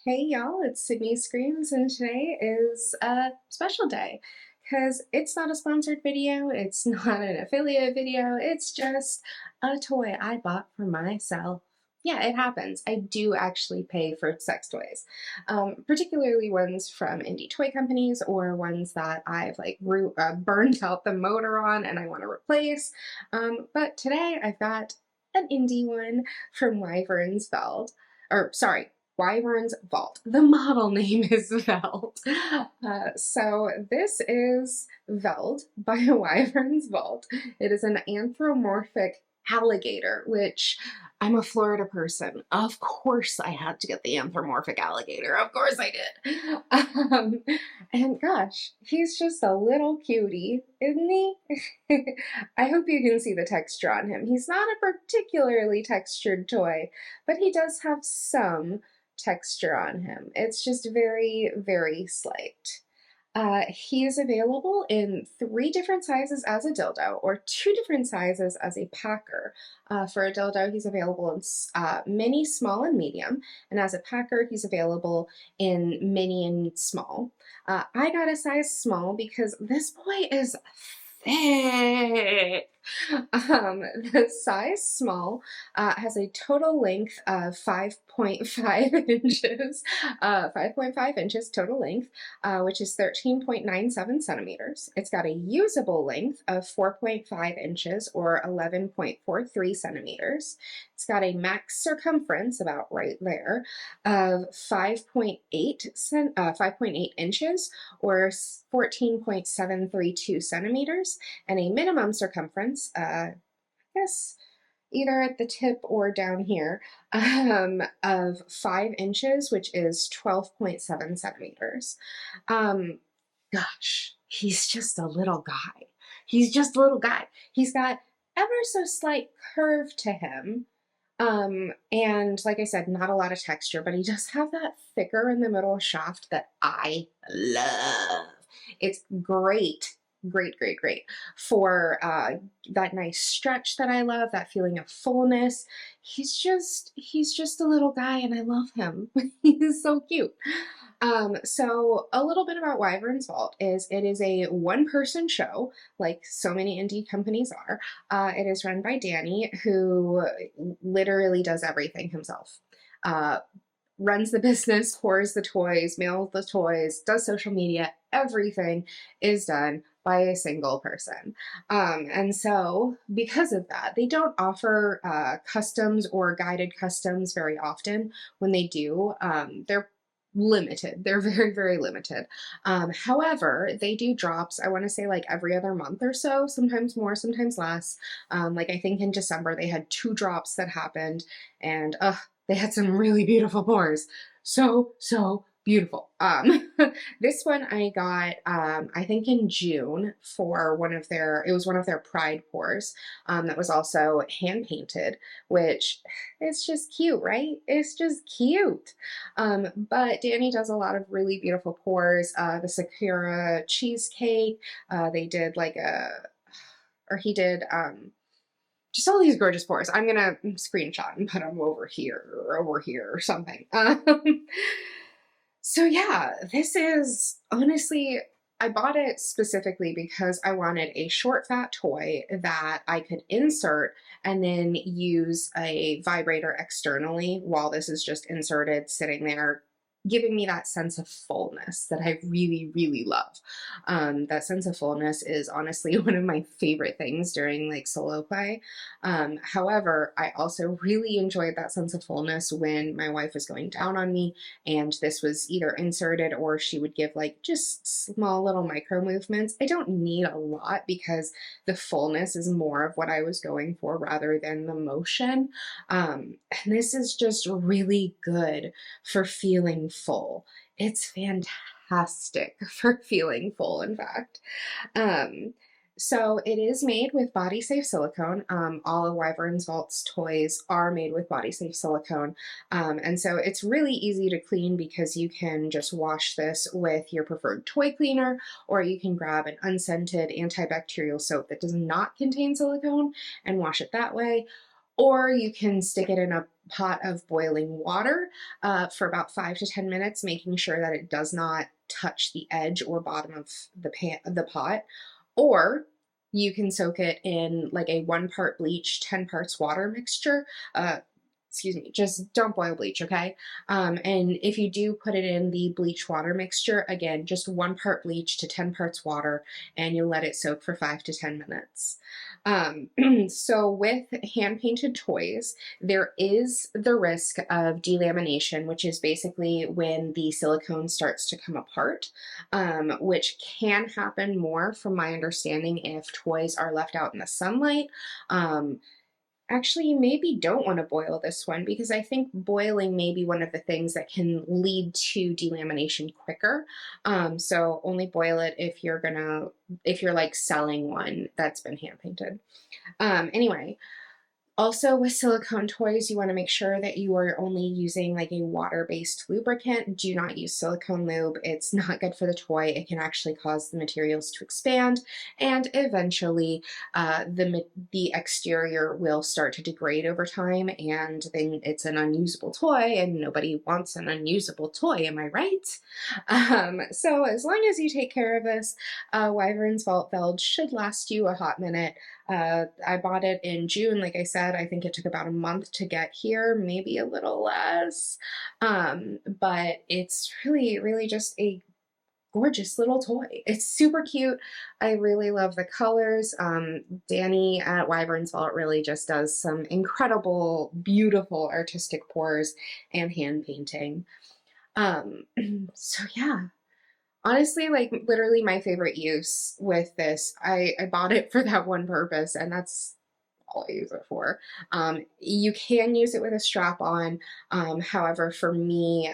Hey y'all, it's Sydney Screams, and today is a special day because it's not a sponsored video, it's not an affiliate video, it's just a toy I bought for myself. Yeah, it happens. I do actually pay for sex toys, particularly ones from indie toy companies or ones that I've burned out the motor on and I want to replace. But today I've got an indie one from Wyverns Veld, or sorry, Wyverns Vault. The model name is Veld. So this is Veld by Wyverns Vault. It is an anthropomorphic alligator, which I'm a Florida person. Of course I had to get the anthropomorphic alligator. Of course I did. And gosh, he's just a little cutie, isn't he? I hope you can see the texture on him. He's not a particularly textured toy, but he does have some texture on him. It's just very, very slight. He is available in 3 different sizes as a dildo or 2 different sizes as a packer. For a dildo, he's available in mini, small, and medium, and as a packer, he's available in mini and small. I got a size small because this boy is thick. The size small has a total length of 5.5 inches, 5.5 inches total length, which is 13.97 centimeters. It's got a usable length of 4.5 inches or 11.43 centimeters. It's got a max circumference, about right there, of 5.8 inches or 14.732 centimeters, and a minimum circumference, I guess either at the tip or down here, of 5 inches, which is 12.7 centimeters. Gosh, he's just a little guy. He's just a little guy. He's got ever so slight curve to him. And like I said, not a lot of texture, but he does have that thicker in the middle shaft that I love. It's great, great, great, great for that nice stretch that I love, that feeling of fullness. He's just a little guy and I love him. He's so cute. So a little bit about Wyvern's Vault is it is a one-person show, like so many indie companies are. It is run by Danny, who literally does everything himself. Runs the business, pours the toys, mails the toys, does social media, everything is done by a single person. And so because of that, they don't offer customs or guided customs very often. When they do, they're limited. They're very, very limited. However, they do drops, I want to say like every other month or so, sometimes more, sometimes less. Like I think in December they had 2 drops that happened, and they had some really beautiful pours. So, so beautiful. This one I got, I think in June for it was one of their Pride pours, that was also hand painted, which it's just cute, right? It's just cute. But Danny does a lot of really beautiful pours. The Sakura cheesecake, they did he did, just all these gorgeous pours. I'm gonna screenshot and put them over here or something. So yeah, this is honestly, I bought it specifically because I wanted a short fat toy that I could insert and then use a vibrator externally while this is just inserted, sitting there, giving me that sense of fullness that I really, really love. That sense of fullness is honestly one of my favorite things during like solo play. However, I also really enjoyed that sense of fullness when my wife was going down on me and this was either inserted or she would give like just small little micro movements. I don't need a lot because the fullness is more of what I was going for rather than the motion. And this is just really good for feeling full. It's fantastic for feeling full, in fact. So it is made with body safe silicone. All of Wyvern's Vault's toys are made with body safe silicone. And so it's really easy to clean because you can just wash this with your preferred toy cleaner, or you can grab an unscented antibacterial soap that does not contain silicone and wash it that way. Or you can stick it in a pot of boiling water for about 5 to 10 minutes, making sure that it does not touch the edge or bottom of the pot. Or you can soak it in like a 1 part bleach, 10 parts water mixture. Excuse me, just don't boil bleach, okay? And if you do put it in the bleach water mixture, again, just 1 part bleach to 10 parts water, and you let it soak for 5 to 10 minutes. So with hand-painted toys, there is the risk of delamination, which is basically when the silicone starts to come apart, which can happen more, from my understanding, if toys are left out in the sunlight. Actually, you maybe don't want to boil this one, because I think boiling may be one of the things that can lead to delamination quicker. So only boil it if you're like selling one that's been hand painted. Anyway, also with silicone toys, you want to make sure that you are only using like a water-based lubricant. Do not use silicone lube. It's not good for the toy. It can actually cause the materials to expand, and eventually the exterior will start to degrade over time, and then it's an unusable toy, and nobody wants an unusable toy, am I right? So as long as you take care of this, Wyverns Vault Veld should last you a hot minute. I bought it in June, like I said. I think it took about a month to get here, maybe a little less. But it's really, really just a gorgeous little toy. It's super cute. I really love the colors. Danny at Wyverns Vault really just does some incredible, beautiful artistic pours and hand painting. So yeah. Honestly, like literally my favorite use with this, I bought it for that one purpose, and that's all I use it for. You can use it with a strap on. However, for me,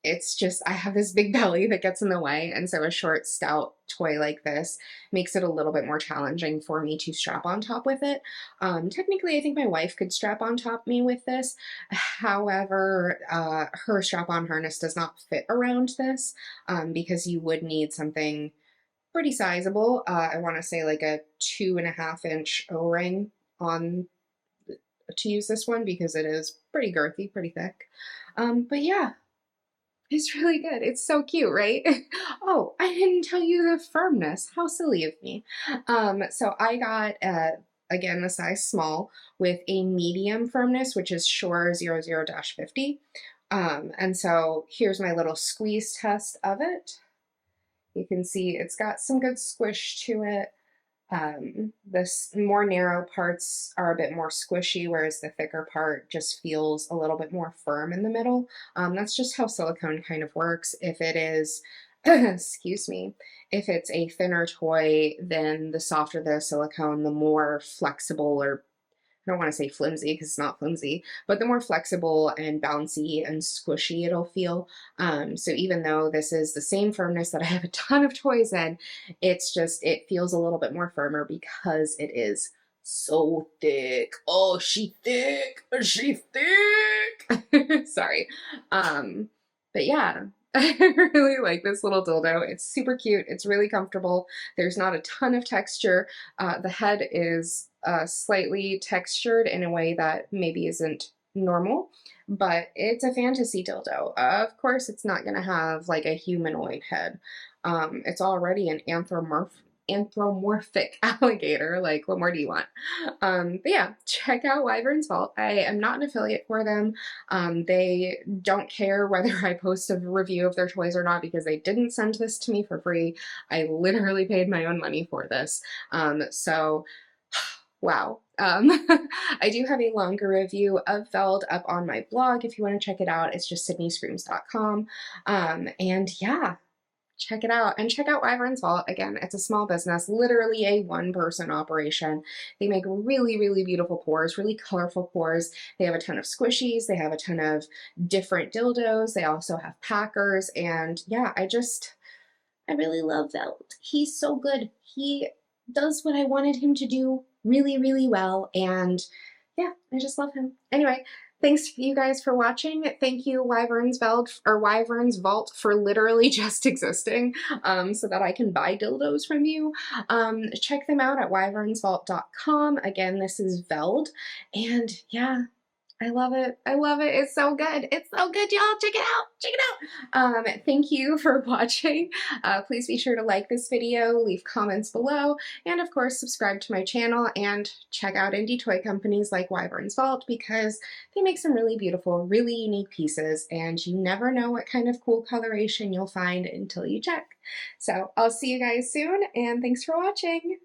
it's just, I have this big belly that gets in the way, and so a short, stout toy like this makes it a little bit more challenging for me to strap on top with it. Technically, I think my wife could strap on top me with this. However, her strap-on harness does not fit around this, because you would need something pretty sizable. I want to say like a 2.5-inch O-ring on to use this one, because it is pretty girthy, pretty thick. But yeah, it's really good. It's so cute, right? Oh, I didn't tell you the firmness. How silly of me. So I got, again, a size small with a medium firmness, which is Shore 00-50. And so here's my little squeeze test of it. You can see it's got some good squish to it. The more narrow parts are a bit more squishy, whereas the thicker part just feels a little bit more firm in the middle. That's just how silicone kind of works. If it is, excuse me, if it's a thinner toy, then the softer the silicone, the more flexible, or I don't want to say flimsy because it's not flimsy, but the more flexible and bouncy and squishy it'll feel. So even though this is the same firmness that I have a ton of toys in, it's just, it feels a little bit more firmer because it is so thick. Oh, she thick. She thick. Sorry. But yeah. I really like this little dildo. It's super cute. It's really comfortable. There's not a ton of texture. The head is slightly textured in a way that maybe isn't normal, but it's a fantasy dildo. Of course, it's not going to have like a humanoid head. It's already an anthropomorphic alligator. Like, what more do you want? But yeah, check out Wyverns Vault. I am not an affiliate for them. They don't care whether I post a review of their toys or not, because they didn't send this to me for free. I literally paid my own money for this. So wow. I do have a longer review of Veld up on my blog if you want to check it out. It's just sydneyscreams.com. And yeah, check it out, and check out Wyverns Vault. Again, it's a small business, literally a one-person operation. They make really, really beautiful pours, really colorful pours. They have a ton of squishies. They have a ton of different dildos. They also have packers. And yeah, I really love Veld. He's so good. He does what I wanted him to do really, really well. And yeah, I just love him. Anyway, thanks you guys for watching. Thank you Wyverns Vault for literally just existing, so that I can buy dildos from you. Check them out at wyvernsvault.com. Again, this is Veld. And yeah, I love it. I love it. It's so good. It's so good, y'all. Check it out. Check it out. Thank you for watching. Please be sure to like this video, leave comments below, and of course, subscribe to my channel and check out indie toy companies like Wyverns Vault because they make some really beautiful, really unique pieces, and you never know what kind of cool coloration you'll find until you check. So I'll see you guys soon, and thanks for watching.